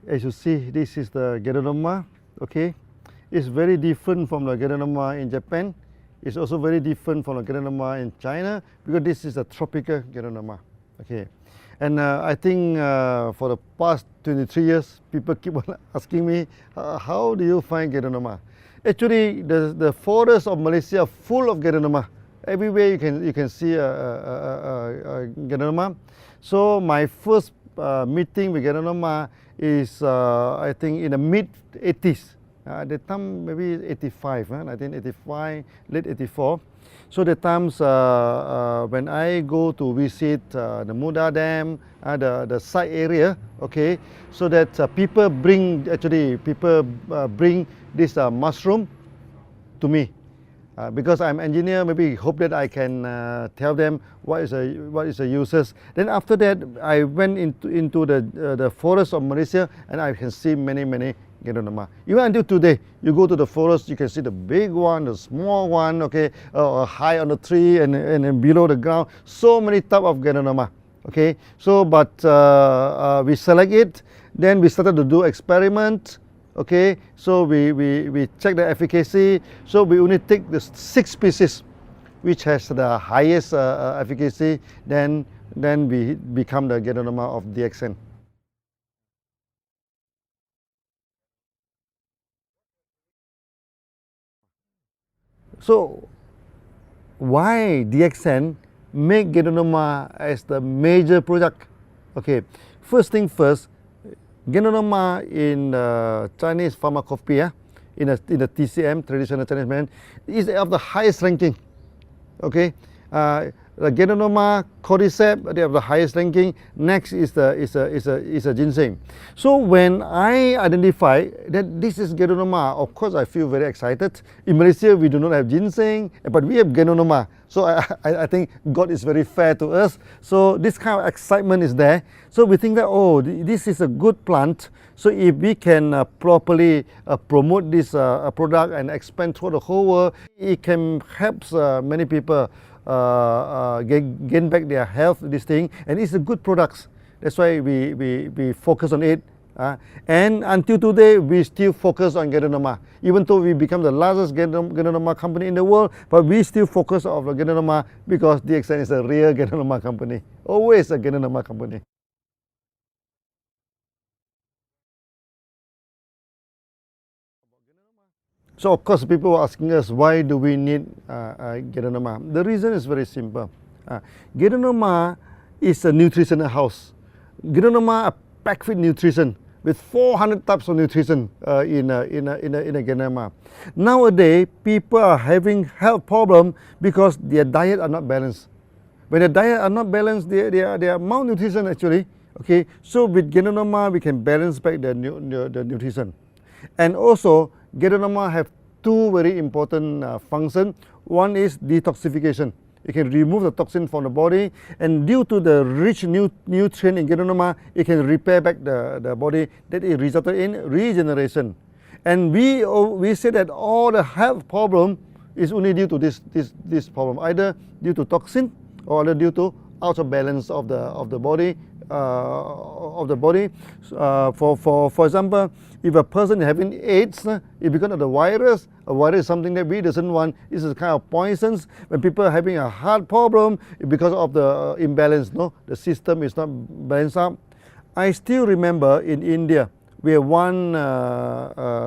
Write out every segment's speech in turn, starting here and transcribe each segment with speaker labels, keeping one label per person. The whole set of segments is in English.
Speaker 1: As you see, this is the GANODERMA. Okay, it's very different from the GANODERMA in Japan. It's also very different from the GANODERMA in China because this is a tropical GANODERMA. Okay, and I think for the past 23 years, people keep on asking me, how do you find GANODERMA? Actually, the forests of Malaysia are full of GANODERMA. Everywhere you can see a GANODERMA. So my first meeting with GANODERMA is I think in the mid 80s. At the time maybe 85, 1985, late 84. So the times when I go to visit the Muda Dam, the site area, okay, so that people bring bring this mushroom to me. Because I'm engineer, maybe hope that I can tell them what is the uses. Then after that, I went into the forest of Malaysia, and I can see many GANODERMA. Even until today, you go to the forest, you can see the big one, the small one, okay, high on the tree and below the ground. So many type of GANODERMA. Okay, so but we select it, then we started to do experiment. Okay, so we check the efficacy. So we only take the 6 species which has the highest efficacy. Then we become the GANODERMA of DXN. So why DXN make GANODERMA as the major product? Okay, first thing first, GANODERMA in Chinese pharmacopoeia, in the TCM, traditional Chinese medicine, is of the highest ranking. Okay, the GANODERMA, cordyceps, they have the highest ranking. Next is the ginseng. So when I identify that this is GANODERMA, of course I feel very excited. In Malaysia we do not have ginseng, but we have GANODERMA. So I think God is very fair to us. So this kind of excitement is there. So we think that, oh, this is a good plant. So if we can properly promote this product and expand through the whole world, it can help many people gain back their health, this thing, and it's a good product. That's why we focus on it. And until today, we still focus on GANODERMA. Even though we become the largest GANODERMA company in the world, but we still focus on the GANODERMA because DXN is a real GANODERMA company. Always a GANODERMA company. So of course people were asking us, why do we need GANODERMA? The reason is very simple. GANODERMA is a nutritional house. GANODERMA are packed with nutrition, with 400 types of nutrition in a GANODERMA. Nowadays, people are having health problems because their diet are not balanced. When their diet are not balanced, they are malnutrition actually. Okay, so with GANODERMA, we can balance back the nutrition. And also, GANODERMA have 2 very important functions. One is detoxification. It can remove the toxin from the body, and due to the rich nutrient in GANODERMA, it can repair back the body. That is resulted in regeneration. And we say that all the health problem is only due to this problem, either due to toxin or either due to out of balance of the body. For example, if a person is having AIDS, it's because of the virus. A virus is something that we doesn't want. This is kind of poisons. When people are having a heart problem, it's because of the imbalance. No, the system is not balanced up. I still remember in India, we have one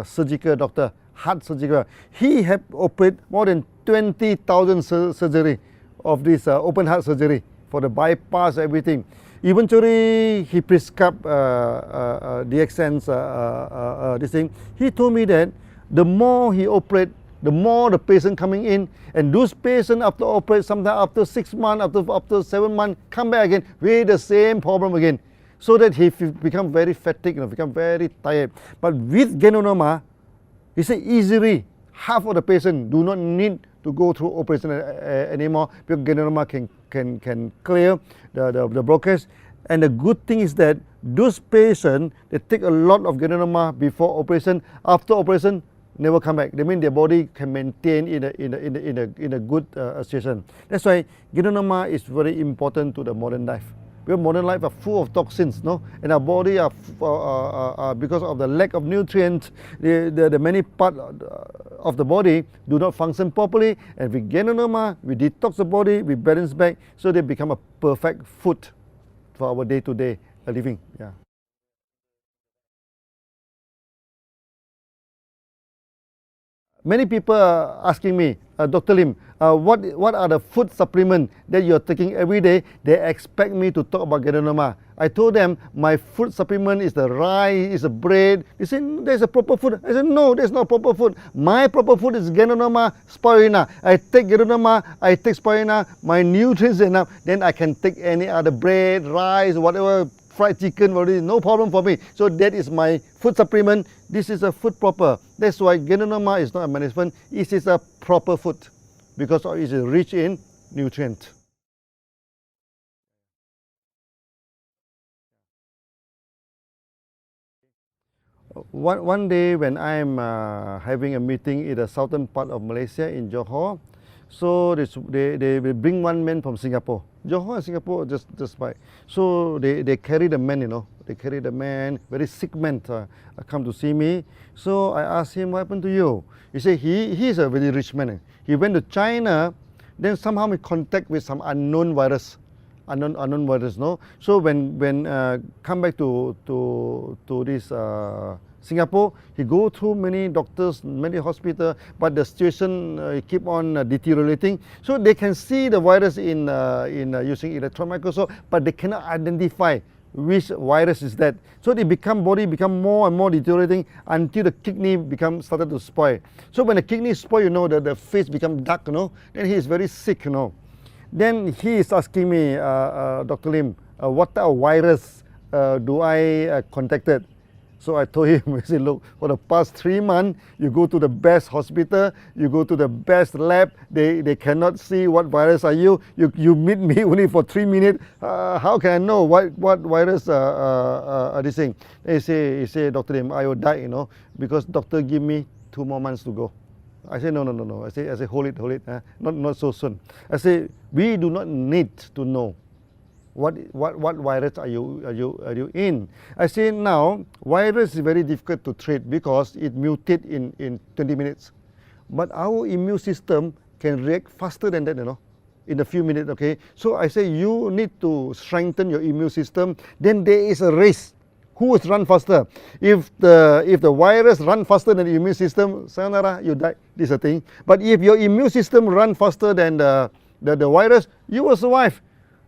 Speaker 1: surgical doctor, heart surgical. He had operated more than 20,000 surgery of this open heart surgery for the bypass, everything. Eventually, he prescribed DXN's this thing. He told me that the more he operates, the more the patient coming in, and those patients after operate, sometimes after 6 months, after 7 months, come back again with the same problem again. So that he become very fatigued, become very tired. But with GANODERMA, he said easily half of the patient do not need to go through operation anymore because GANODERMA can clear the blockage. And the good thing is that those patients, they take a lot of GANODERMA before operation. After operation, never come back. They mean their body can maintain in a good situation. That's why GANODERMA is very important to the modern life. Because modern life are full of toxins, no? And our body are because of the lack of nutrients, the many parts of the body do not function properly. And with GANODERMA, we detox the body, we balance back, so they become a perfect food for our day-to-day living. Yeah. Many people are asking me, Dr. Lim, what are the food supplements that you're taking every day? They expect me to talk about GANODERMA. I told them my food supplement is the rice, is the bread. They say there's a proper food. I said no, there's not proper food. My proper food is GANODERMA/SPIRULINA. I take GANODERMA, I take spirulina, my nutrients enough, then I can take any other bread, rice, whatever, fried chicken, no problem for me. So that is my food supplement. This is a food proper. That's why GANODERMA is not a management. It is a proper food because it is rich in nutrients. One day when I'm having a meeting in the southern part of Malaysia in Johor, so they will bring one man from Singapore. Johor and Singapore just by. So they carry the man, they carry the man, very sick man come to see me. So I asked him, what happened to you? He said he's a very rich man. He went to China, then somehow he contact with some unknown virus. Unknown virus, no. So when come back to this Singapore, he go through many doctors, many hospitals, but the situation keep on deteriorating. So they can see the virus in using electron microscope, but they cannot identify which virus is that. So the body become more and more deteriorating until the kidney started to spoil. So when the kidney spoil, the face become dark, then he is very sick, Then he is asking me, Dr. Lim, what type of virus do I contacted? So I told him, I said, look, for the past 3 months, you go to the best hospital, you go to the best lab, they cannot see what virus are you. You meet me only for 3 minutes. How can I know what virus are this thing? He say, Dr. Lim, I will die, because doctor give me 2 more months to go. I say no. I say hold it, not so soon. I say we do not need to know what virus are you in. I say now virus is very difficult to treat because it mutates in 20 minutes. But our immune system can react faster than that, in a few minutes. Okay. So I say you need to strengthen your immune system. Then there is a race. Who will run faster? If the virus run faster than the immune system, sayonara, you die. This is the thing. But if your immune system run faster than the virus, you will survive.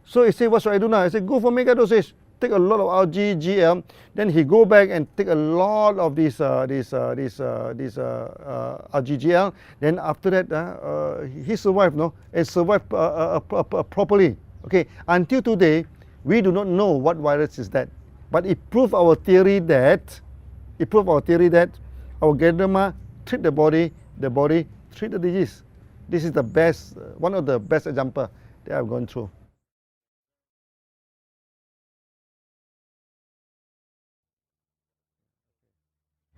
Speaker 1: So he said, what should I do now? I said, go for mega dosage. Take a lot of algae, GL. Then he go back and take a lot of this algae GL. Then after that, he survived, and survived properly. Okay. Until today, we do not know what virus is that. But it proved our theory that our GANODERMA treat the body treat the disease. This is the best, one of the best examples that I've gone through.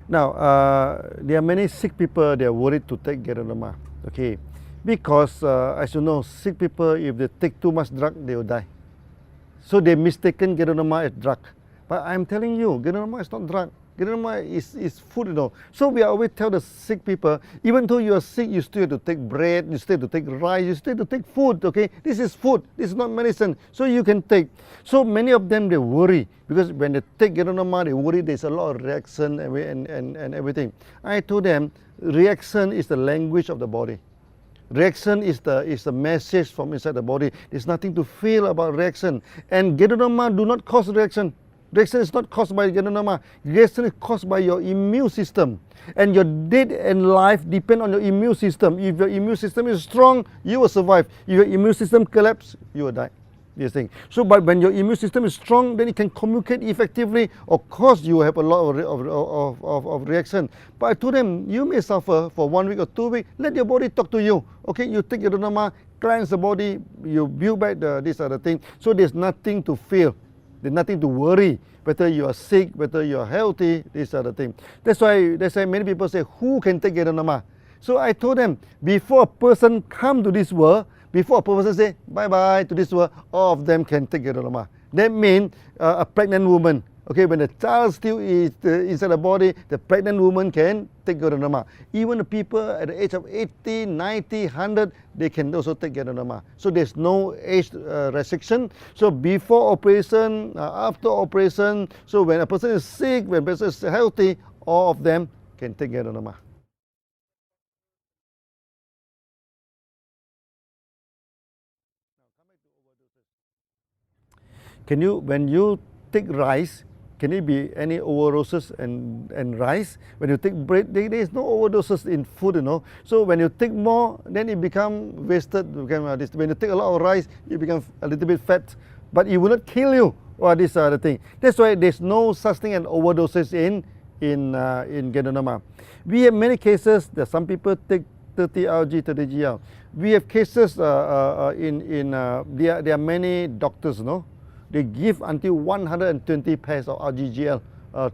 Speaker 1: Now, there are many sick people, they are worried to take GANODERMA, okay? Because, as you know, sick people, if they take too much drug, they will die. So they mistaken GANODERMA as drug. But I'm telling you, GANODERMA is not drug. GANODERMA is food, So we always tell the sick people, even though you are sick, you still have to take bread, you still have to take rice, you still have to take food, okay? This is food, this is not medicine. So you can take. So many of them, they worry. Because when they take GANODERMA, they worry there's a lot of reaction and everything. I told them, reaction is the language of the body. Reaction is the message from inside the body. There's nothing to feel about reaction. And GANODERMA do not cause reaction. Reaction is not caused by GANODERMA. Reaction is caused by your immune system. And your death and life depend on your immune system. If your immune system is strong, you will survive. If your immune system collapses, you will die. This thing. So, but when your immune system is strong, then it can communicate effectively. Of course, you have a lot of reaction. But I told them, you may suffer for 1 week or 2 weeks. Let your body talk to you. Okay, you take GANODERMA, cleanse the body, you build back this other thing. So there's nothing to feel. There's nothing to worry whether you are sick, whether you are healthy, this other thing. That's why many people say, who can take GANODERMA? So I told them, before a person come to this world, before a person say bye-bye to this world, all of them can take GANODERMA. That means a pregnant woman, okay, when the child still is inside the body, the pregnant woman can take GANODERMA. Even the people at the age of 80, 90, 100, they can also take GANODERMA. So there's no age restriction. So before operation, after operation, so when a person is sick, when a person is healthy, all of them can take GANODERMA. Can you, when you take rice, can it be any overdoses and rice? When you take bread, there is no overdoses in food, you know. So when you take more, then it becomes wasted. When you take a lot of rice, you become a little bit fat, but it will not kill you. Or this other thing. That's why there's no such thing as overdoses in GANODERMA. We have many cases that some people take 30 RG, 30 GL. We have cases there are many doctors, you know. They give until 120 pairs of RGGL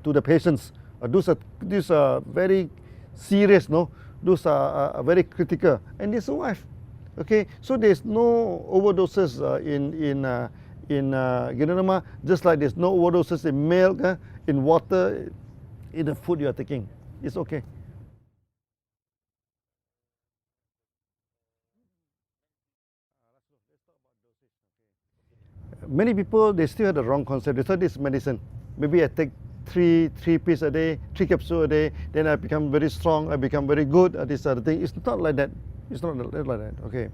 Speaker 1: to the patients. These are very serious, no? Those are very critical, and they survive. Okay, so there's no overdoses in GANODERMA, just like there's no overdoses in milk, in water, in the food you are taking. It's okay. Many people, they still have the wrong concept. They thought this is medicine. Maybe I take three pills a day, 3 capsules a day, then I become very strong, I become very good at this other thing. It's not like that. It's not like that, okay.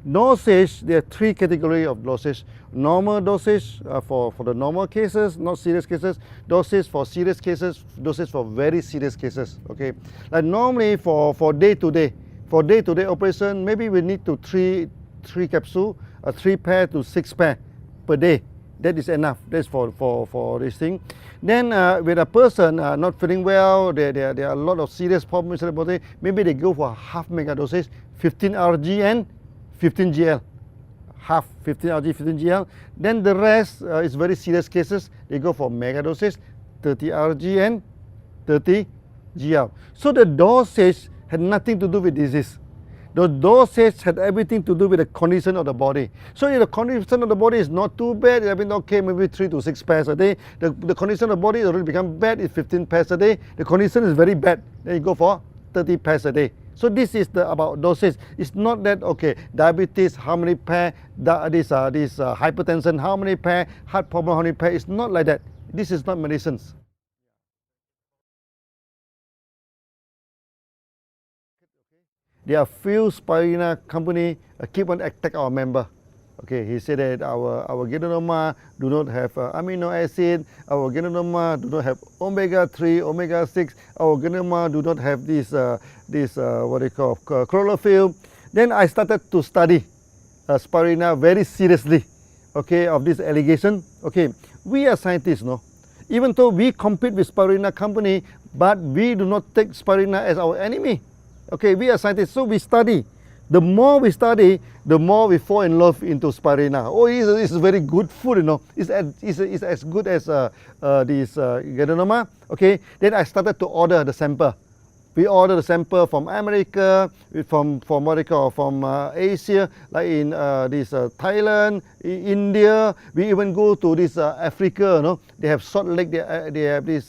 Speaker 1: Dosage, there are 3 categories of dosage. Normal dosage for the normal cases, not serious cases. Dosage for serious cases, dosage for very serious cases, okay. Like normally for day-to-day operation, maybe we need to 3 capsules, 3 pair to 6 pair per day. That is enough. That's for this thing. Then when a person not feeling well, there are a lot of serious problems in the body, maybe they go for half mega dosage, 15 RG and 15 GL. Half 15 RG, 15 GL. Then the rest is very serious cases. They go for mega dosage, 30 RG and 30 GL. So the dosage had nothing to do with disease. The dosage had everything to do with the condition of the body. So if the condition of the body is not too bad, I mean, okay, maybe 3 to 6 pairs a day. The condition of the body already become bad, it's 15 pairs a day. The condition is very bad, then you go for 30 pairs a day. So this is about dosage. It's not that, okay, diabetes, how many pair, this hypertension, how many pair, heart problem, how many pair. It's not like that. This is not medicines. There are few spirulina company keep on attack our member. Okay, he said that our GANODERMA do not have amino acid, our GANODERMA do not have omega-3, omega-6, our GANODERMA do not have this what they call chlorophyll. Then I started to study spirulina very seriously, okay, of this allegation. Okay, we are scientists, no? Even though we compete with spirulina company, but we do not take spirulina as our enemy. Okay, we are scientists, so we study. The more we study, the more we fall in love into spirulina. Oh, it's very good food, you know. It's as good as this GANODERMA. Okay, then I started to order the sample. We order the sample from America, from what they call, from Asia, like in Thailand, India. We even go to this Africa, you know. They have Salt Lake. They have this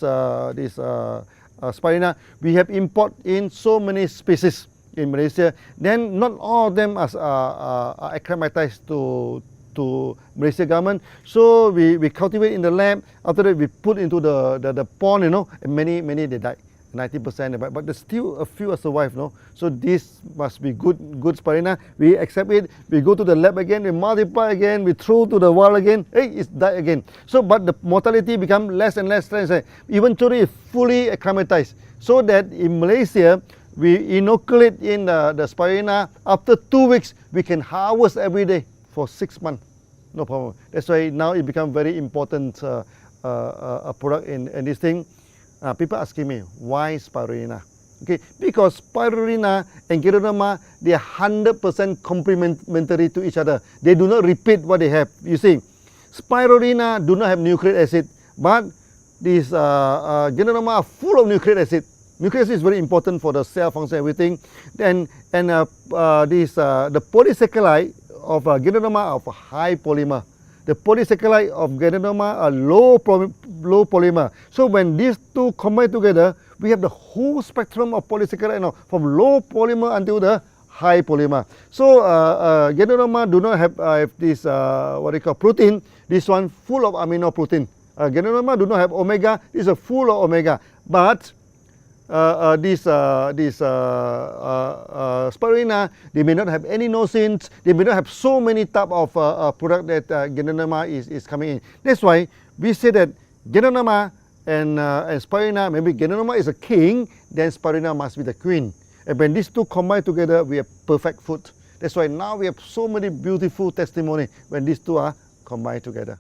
Speaker 1: spirulina. We have import in so many species in Malaysia. Then not all of them are acclimatized to Malaysia government. So we cultivate in the lab. After that, we put into the pond, you know, and many they died. 90%, but there's still a few survive, no? So this must be good spirulina. We accept it. We go to the lab again. We multiply again. We throw to the wild again. Hey, it's died again. So, but the mortality become less and less. Eventually, it's fully acclimatized. So that in Malaysia, we inoculate in the spirulina. After 2 weeks, we can harvest every day for 6 months. No problem. That's why now it becomes very important a product in this thing. People asking me, why spirulina? Okay, because spirulina and GANODERMA, they are 100% complementary to each other. They do not repeat what they have. You see, spirulina do not have nucleic acid, but these GANODERMA are full of nucleic acid. Nucleic acid is very important for the cell function, everything. The polysaccharide of GANODERMA are of high polymer. the polysaccharide of GANODERMA are low polymer. So when these two combine together, we have the whole spectrum of polysaccharide now, from low polymer until the high polymer. So GANODERMA do not have this what they call protein. This one full of amino protein. GANODERMA do not have omega. This is full of omega. But this spirulina, they may not have any nosins. They may not have so many type of product that GANODERMA is coming in. That's why we say that GANODERMA and spirulina, maybe GANODERMA is a king, then spirulina must be the queen. And when these two combine together, we have perfect food. That's why now we have so many beautiful testimony when these two are combined together.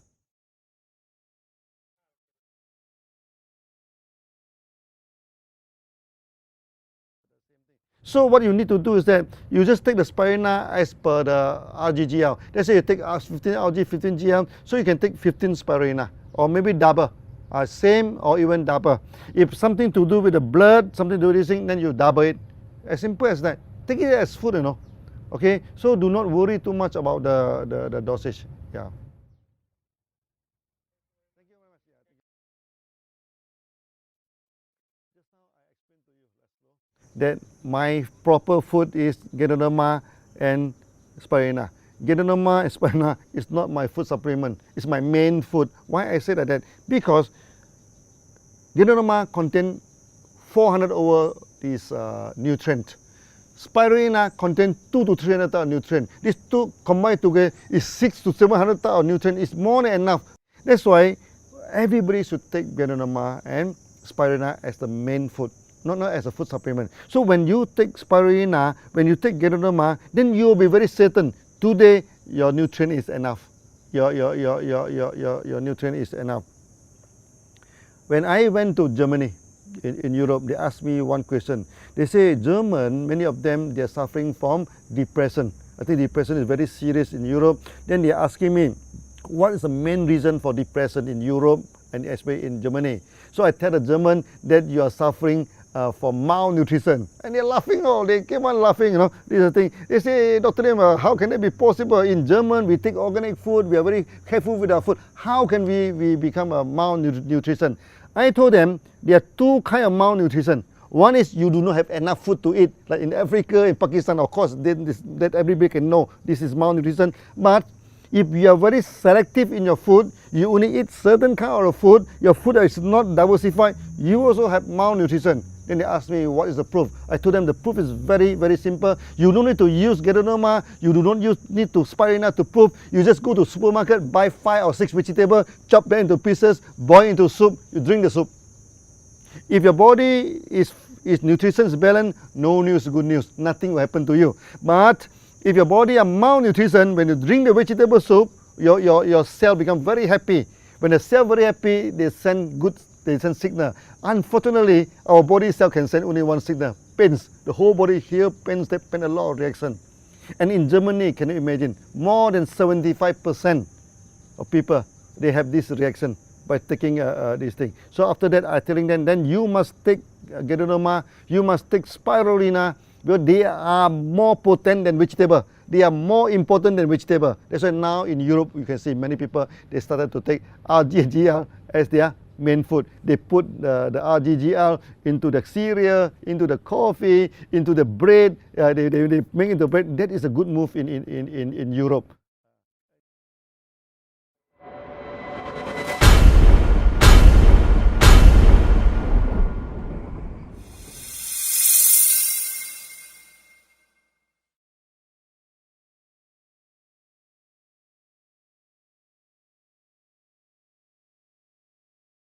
Speaker 1: So what you need to do is that you just take the spirulina as per the RGGL. Let's say you take 15 RG, 15 GL, so you can take 15 spirulina, or maybe double, same or even double. If something to do with the blood, something to do with this thing, then you double it. As simple as that. Take it as food, you know. Okay, so do not worry too much about the dosage. Yeah. That my proper food is GANODERMA and spirulina. GANODERMA and spirulina is not my food supplement. It's my main food. Why I say that? Because GANODERMA contains 400 over these nutrient. Spirulina contains 2 to 300 of nutrient. These two combined together is 6 to 700 of nutrient. It's more than enough. That's why everybody should take GANODERMA and spirulina as the main food, not as a food supplement. So when you take spirulina, when you take GANODERMA, then you will be very certain today your nutrient is enough. Your nutrient is enough. When I went to Germany, in Europe, they asked me one question. They say German, many of them, they are suffering from depression. I think depression is very serious in Europe. Then they are asking me, what is the main reason for depression in Europe and especially in Germany? So I tell the German that you are suffering from malnutrition. And they're laughing, they keep on laughing, This is the thing. They say, Dr. Lim, how can that be possible? In German, we take organic food, we are very careful with our food. How can we become a malnutrition? I told them there are two kinds of malnutrition. One is you do not have enough food to eat, like in Africa, in Pakistan, of course, that everybody can know this is malnutrition. But if you are very selective in your food, you only eat certain kind of food, your food is not diversified, you also have malnutrition. Then they asked me, what is the proof? I told them the proof is very, very simple. You don't need to use GANODERMA, you do not need to spirulina to prove. You just go to supermarket, buy 5 or 6 vegetables, chop them into pieces, boil into soup, you drink the soup. If your body is nutrition is balanced, no news, good news, nothing will happen to you. But if your body are malnutrition, when you drink the vegetable soup, your cell become very happy. When the cell very happy, they send signal. Unfortunately, our body cell can send only one signal, pains. The whole body here pains, a lot of reaction. And in Germany, can you imagine, more than 75% of people, they have this reaction by taking this thing. So after that, I'm telling them, then you must take GANODERMA, you must take spirulina, because they are more potent than vegetable. They are more important than vegetable. That's why now in Europe, you can see many people, they started to take RGGL as their main food. They put the RGGL into the cereal, into the coffee, into the bread. They make into bread. That is a good move in Europe.